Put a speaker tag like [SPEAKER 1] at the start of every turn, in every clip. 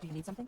[SPEAKER 1] Do you need something?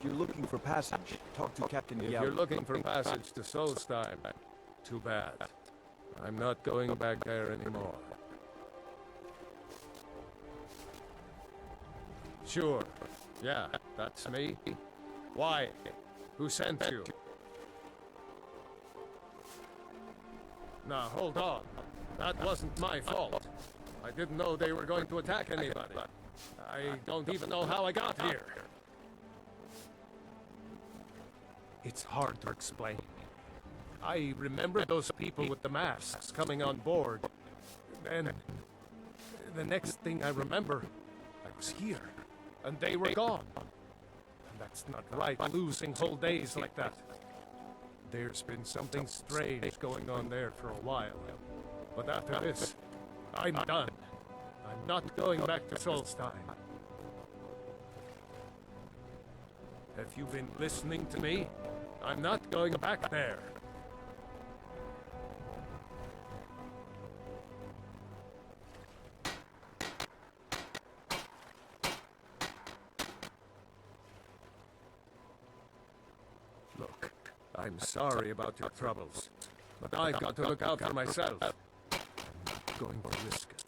[SPEAKER 2] If you're looking for passage, talk to Captain Gallo.
[SPEAKER 3] If you're looking for passage to Solstheim, too bad. I'm not going back there anymore. Sure. Yeah, that's me. Why? Who sent you? Now, hold on. That wasn't my fault. I didn't know they were going to attack anybody. I don't even know how I got here. It's hard to explain. I remember those people with the masks coming on board. Then, the next thing I remember, I was here, and they were gone. And that's not right, losing whole days like that. There's been something strange going on there for a while. But after this, I'm done. I'm not going back to Solstheim. Have you been listening to me? I'm not going back there. Look, I'm sorry about your troubles, but I got to look out for myself. Going to risk it.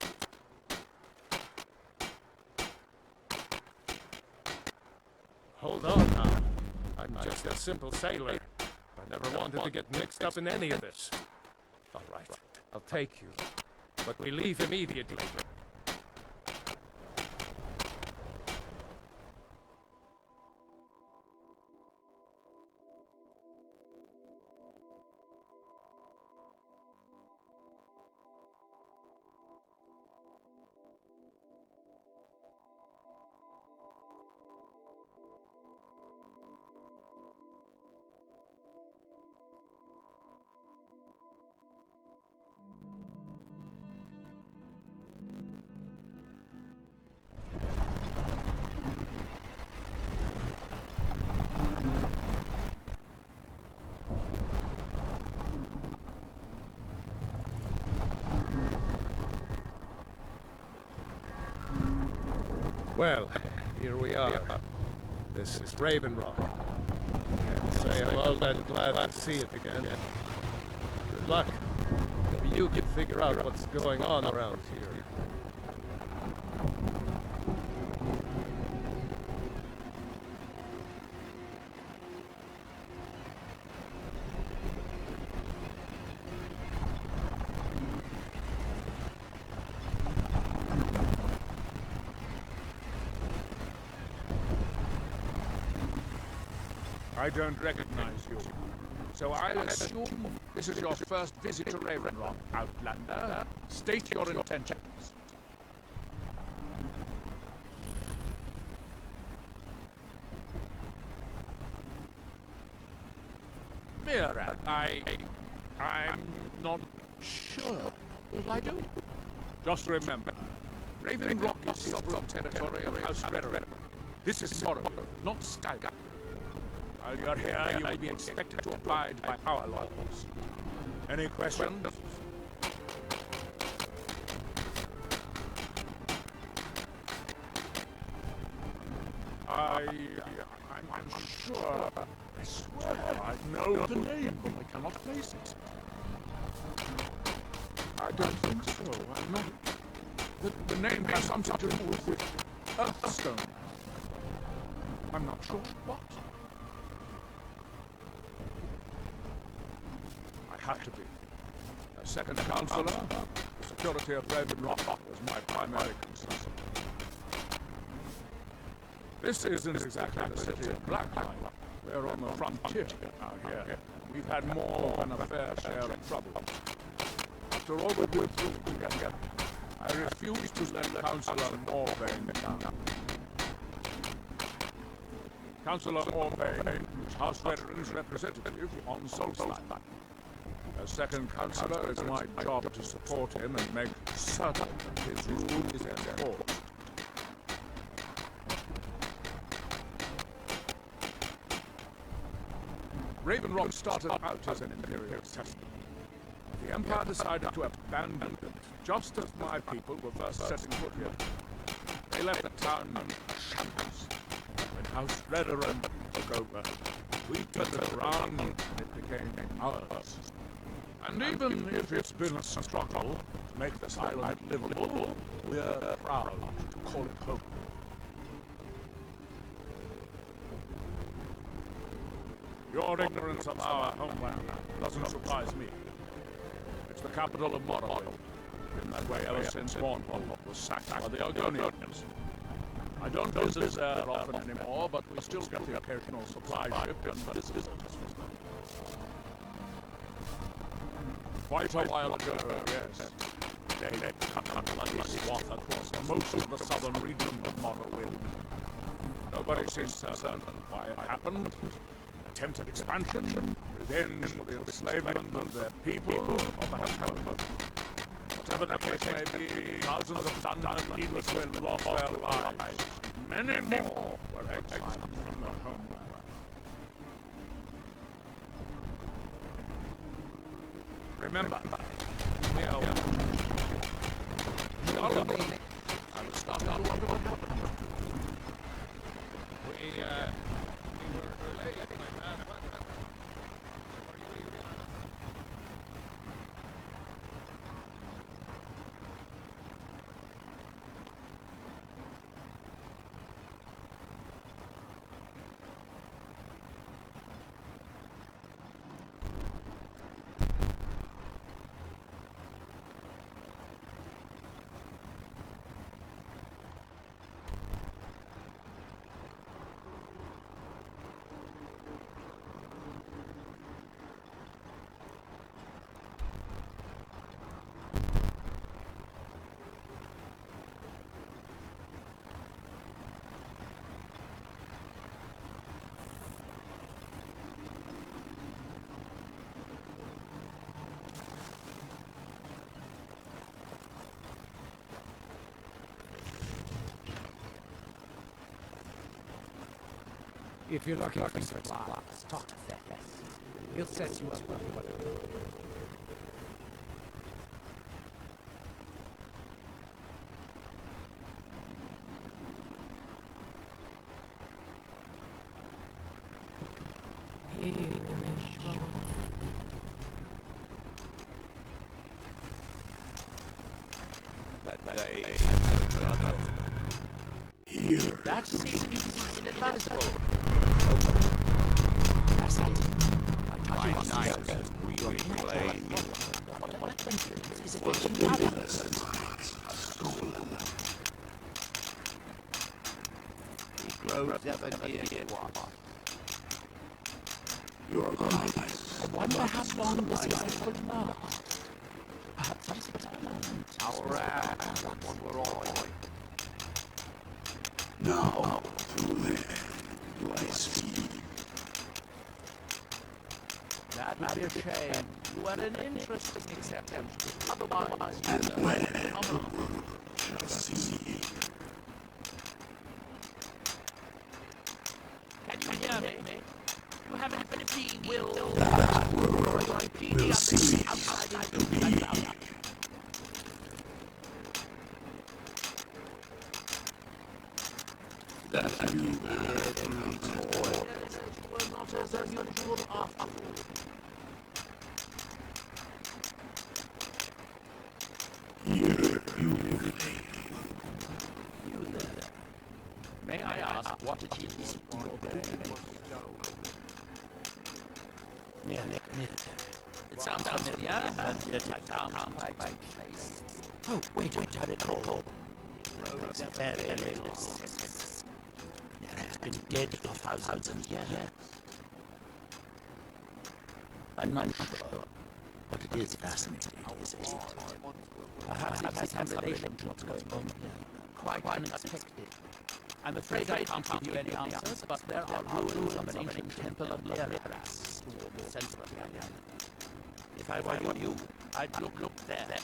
[SPEAKER 3] Hold on now. I'm just a simple sailor. I never wanted to get mixed up in any of this. All right, I'll take you. But we leave immediately. Well, here we are. This is Raven Rock. Can't say I'm all that glad to see it again. Good luck. Maybe you can figure out what's going on around here.
[SPEAKER 4] I don't recognize you. So I'll assume this is your first visit to Raven Rock, Outlander. State your intentions. Mira, I'm not sure. What I do? Just remember, Raven Rock is sovereign territory of House Redder. This is Morrowind, not Skyrim. While you're here, you will be expected to abide by our laws. Any questions? sure. I swear I know the name, but I cannot place it. I don't think so. I'm not. The name has something to do with Earthstone. I'm not sure what. I have to be. A second counselor, the security of Dragonborn was my primary concern. This isn't exactly the city of Blacklight. We're on the frontier out here. We've had more than a fair share of trouble. After all we went through together, I refuse to let Councillor Morvain down. Councillor Morvain is House Veterans representative on Solside. As second councillor, it's my job to support him and make certain that his rule is enforced. Raven Rock started out as an Imperial settlement. The Empire decided to abandon it just as my people were first setting foot here. They left the town in shambles. When House Redoran took over, we turned it around and it became ours. And even if it's been a struggle to make this island livable, we're proud to call it home. Your ignorance of our homeland doesn't surprise me. It's the capital of Mordor. Been that way ever since Mornhall was sacked by the Argonians. I don't visit there often anymore, but we still get the occasional supply ship and visitors. Quite a while ago, yes. They cut a bloody swath across most of the southern region of Morrowind. Nobody seems certain why it happened. Attempted expansion, revenge for the enslavement of their people, or perhaps hope. Whatever the case may be, thousands of Dun and needlessly lost their lives. Many more were exiled from their homeland. Remember, I was starting to wonder what happened. We were late, my man.
[SPEAKER 1] If you're looking for supplies, talk to Fess. He'll set you up with whatever.
[SPEAKER 4] Here.
[SPEAKER 1] That seems inadvisable. That's it.
[SPEAKER 4] My knives really play.
[SPEAKER 1] What adventure is it that you have?
[SPEAKER 5] Stolen. He grows ever near what?
[SPEAKER 4] Your eyes.
[SPEAKER 1] I wonder how long this is will last. Perhaps it's eternal.
[SPEAKER 5] Our ass, what we're all in.
[SPEAKER 4] Now, to live, do I speak?
[SPEAKER 5] That would be a shame. You had an interesting acceptance. Otherwise,
[SPEAKER 4] And when shall see.
[SPEAKER 5] can you hear me? You haven't been being will.
[SPEAKER 4] That world will cease
[SPEAKER 5] Outside
[SPEAKER 4] to be. That you have
[SPEAKER 5] were not as unusual after all. You there. May I ask what it is you're bearing? It sounds familiar, but yet I can't quite place. Oh, wait, I recall. Rogues are very restless. It has been dead for thousands of years. I'm not sure, but it is fascinating, isn't it? Perhaps it has some relation to what's going on here. Quite unexpected. I'm afraid I can't give you any answers, but there are ruins of an ancient temple of Lyras toward the center of the island. If I were you, I'd look there.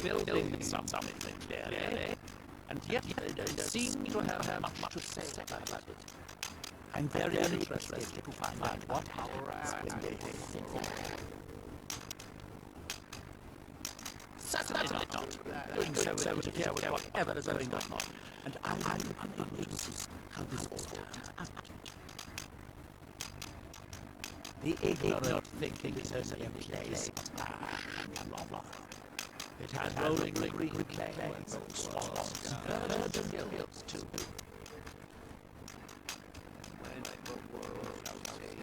[SPEAKER 5] Building something clearly, and yet they don't seem to have much to say about it. I'm very interested to find out what happens when they think. Certainly not. Doing so would interfere with whatever is going on, and I'm unable to see how this all turns out. The ignorant thinking is only a place of ash and lava. It has rolling green plains, swamps, birds and hills too.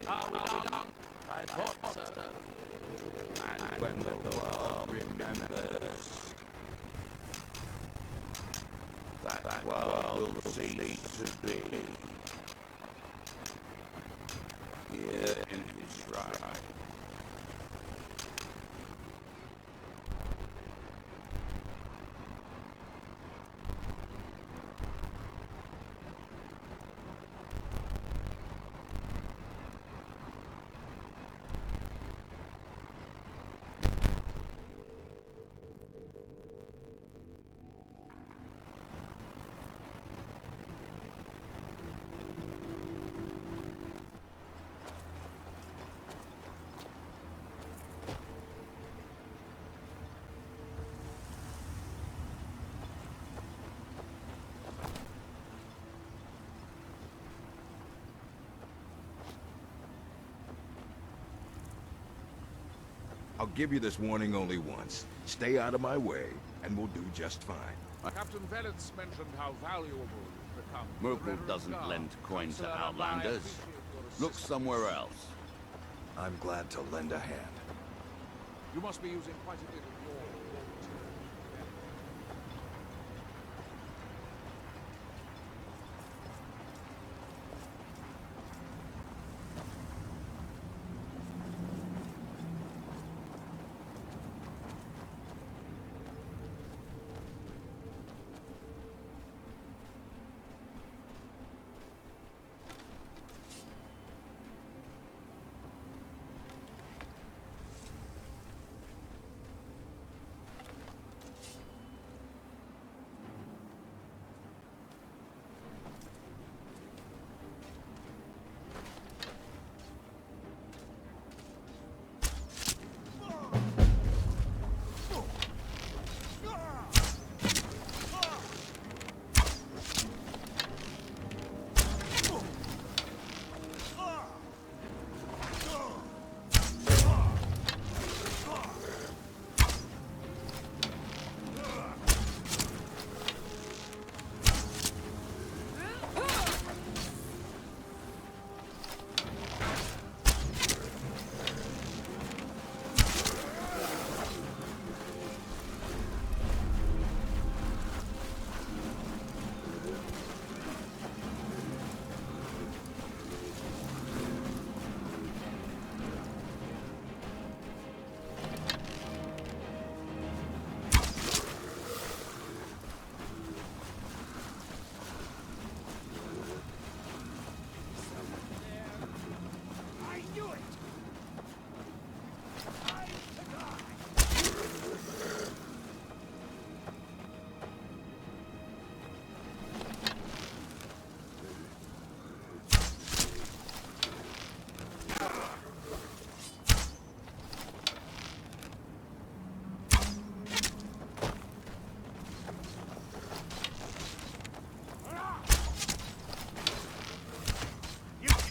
[SPEAKER 5] Are we done? I thought so. And when the world remembers, that world will cease to be. Here in his shrine.
[SPEAKER 2] I'll give you this warning only once. Stay out of my way, and we'll do just fine.
[SPEAKER 4] Captain Velitz mentioned how valuable you've become.
[SPEAKER 6] Merkel doesn't lend coin to outlanders. Look somewhere else.
[SPEAKER 2] I'm glad to lend a hand.
[SPEAKER 4] You must be using quite a bit of your...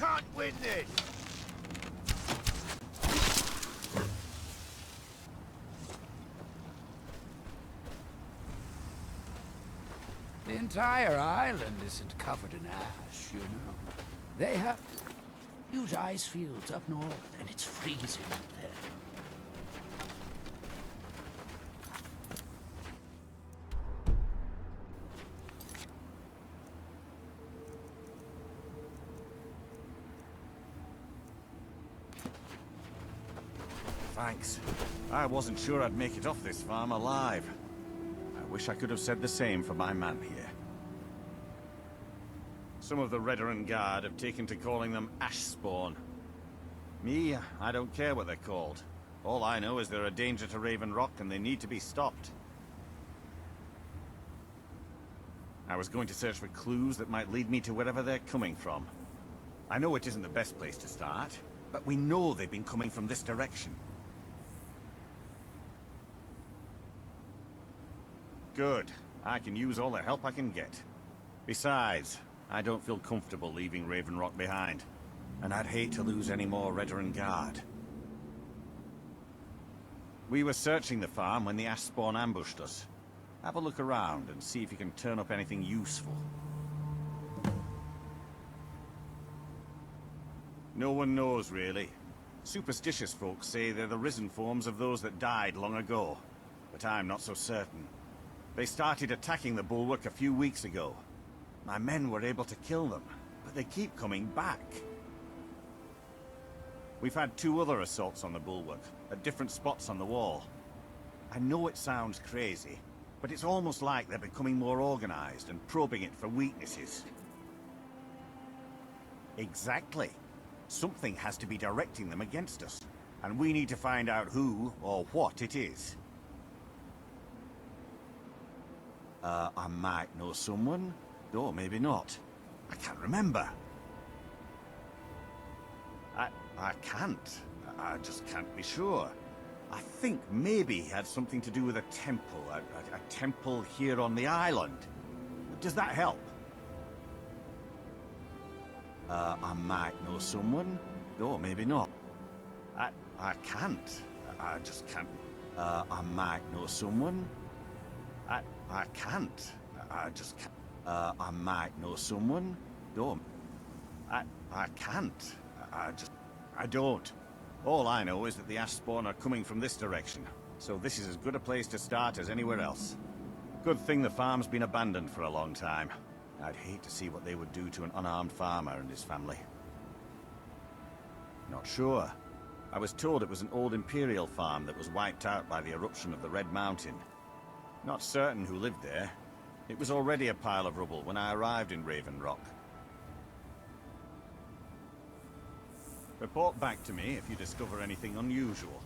[SPEAKER 2] can't win this!
[SPEAKER 1] The entire island isn't covered in ash, you know. They have huge ice fields up north, and it's freezing up there.
[SPEAKER 7] Thanks. I wasn't sure I'd make it off this farm alive. I wish I could have said the same for my man here. Some of the Redoran Guard have taken to calling them Ashspawn. Me, I don't care what they're called. All I know is they're a danger to Raven Rock and they need to be stopped. I was going to search for clues that might lead me to wherever they're coming from. I know it isn't the best place to start, but we know they've been coming from this direction. Good. I can use all the help I can get. Besides, I don't feel comfortable leaving Raven Rock behind. And I'd hate to lose any more Redoran Guard. We were searching the farm when the Ashspawn ambushed us. Have a look around and see if you can turn up anything useful. No one knows, really. Superstitious folks say they're the risen forms of those that died long ago. But I'm not so certain. They started attacking the bulwark a few weeks ago. My men were able to kill them, but they keep coming back. We've had 2 other assaults on the bulwark, at different spots on the wall. I know it sounds crazy, but it's almost like they're becoming more organized and probing it for weaknesses. Exactly. Something has to be directing them against us, and we need to find out who or what it is. I might know someone, or maybe not. I can't remember. I can't. I just can't be sure. I think maybe he had something to do with a temple. A temple here on the island. Does that help? I might know someone, or maybe not. I can't. I just can't. I might know someone. I can't. I just can't. I might know someone. Don't. I can't. I don't. All I know is that the Ashspawn are coming from this direction, so this is as good a place to start as anywhere else. Good thing the farm's been abandoned for a long time. I'd hate to see what they would do to an unarmed farmer and his family. Not sure. I was told it was an old Imperial farm that was wiped out by the eruption of the Red Mountain. Not certain who lived there. It was already a pile of rubble when I arrived in Raven Rock. Report back to me if you discover anything unusual.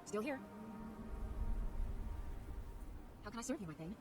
[SPEAKER 8] Still here. How can I serve you, my thing?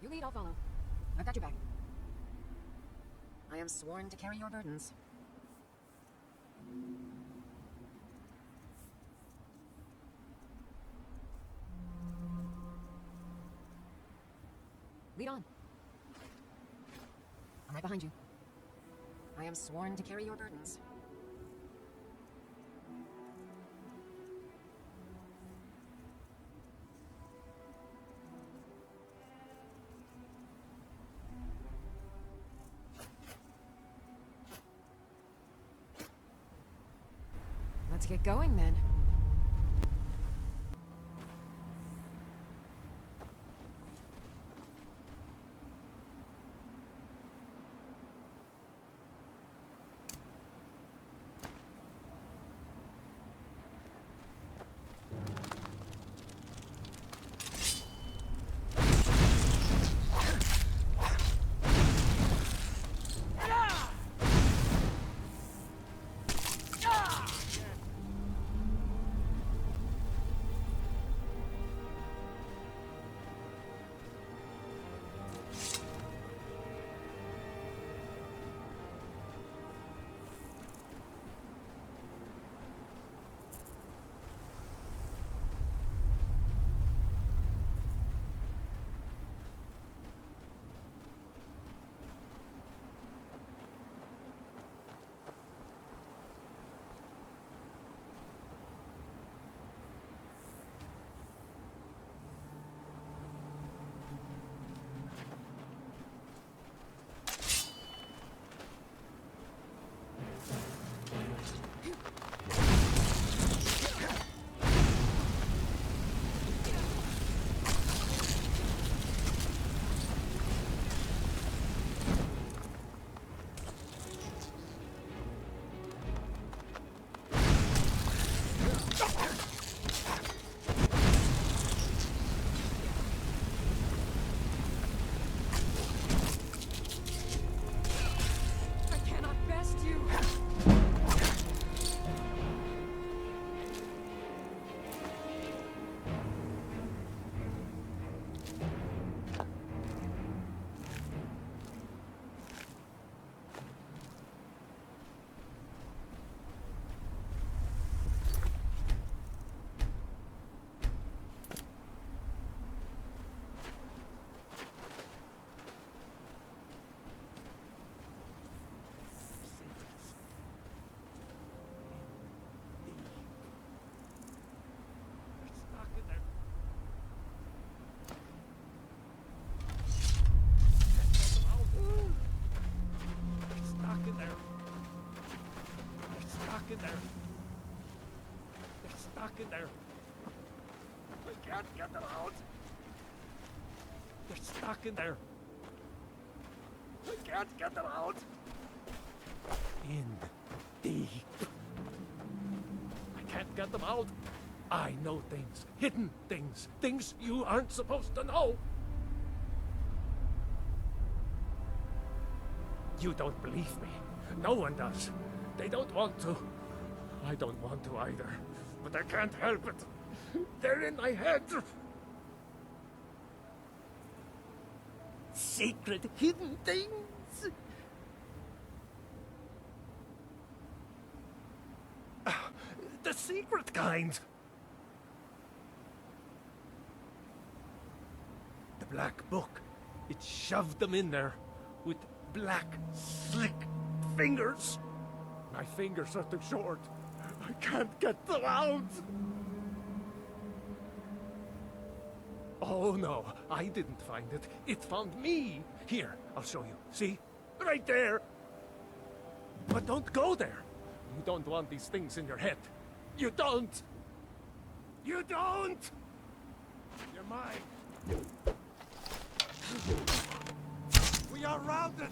[SPEAKER 8] You lead, I'll follow. I've got your back. I am sworn to carry your burdens. Lead on. I'm right behind you. I am sworn to carry your burdens. Let's get going then.
[SPEAKER 3] in there. They're stuck in there. We can't get them out. They're stuck in there. We can't get them out. In deep. I can't get them out. I know things, hidden things, things you aren't supposed to know. You don't believe me. No one does. They don't want to. I don't want to either. But I can't help it. They're in my head. Secret, hidden things. The secret kind. The black book. It shoved them in there with black, slick fingers. My fingers are too short. I can't get them out. Oh no, I didn't find it. It found me. Here, I'll show you. See? Right there. But don't go there. You don't want these things in your head. You don't. You don't. You're mine. We are routed.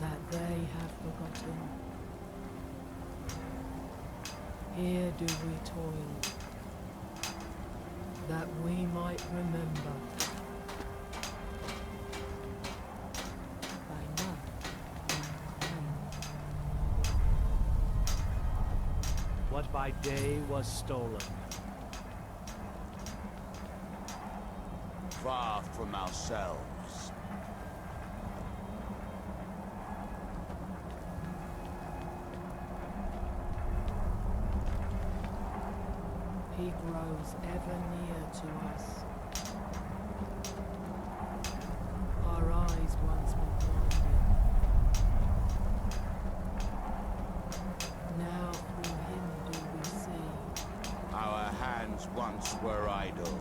[SPEAKER 9] that they have forgotten. Here do we toil, that we might remember. By night,
[SPEAKER 5] What by day was stolen.
[SPEAKER 6] Far from ourselves.
[SPEAKER 9] he grows ever near to us. Our eyes once were blinded. Now through him do we see.
[SPEAKER 6] Our hands once were idle.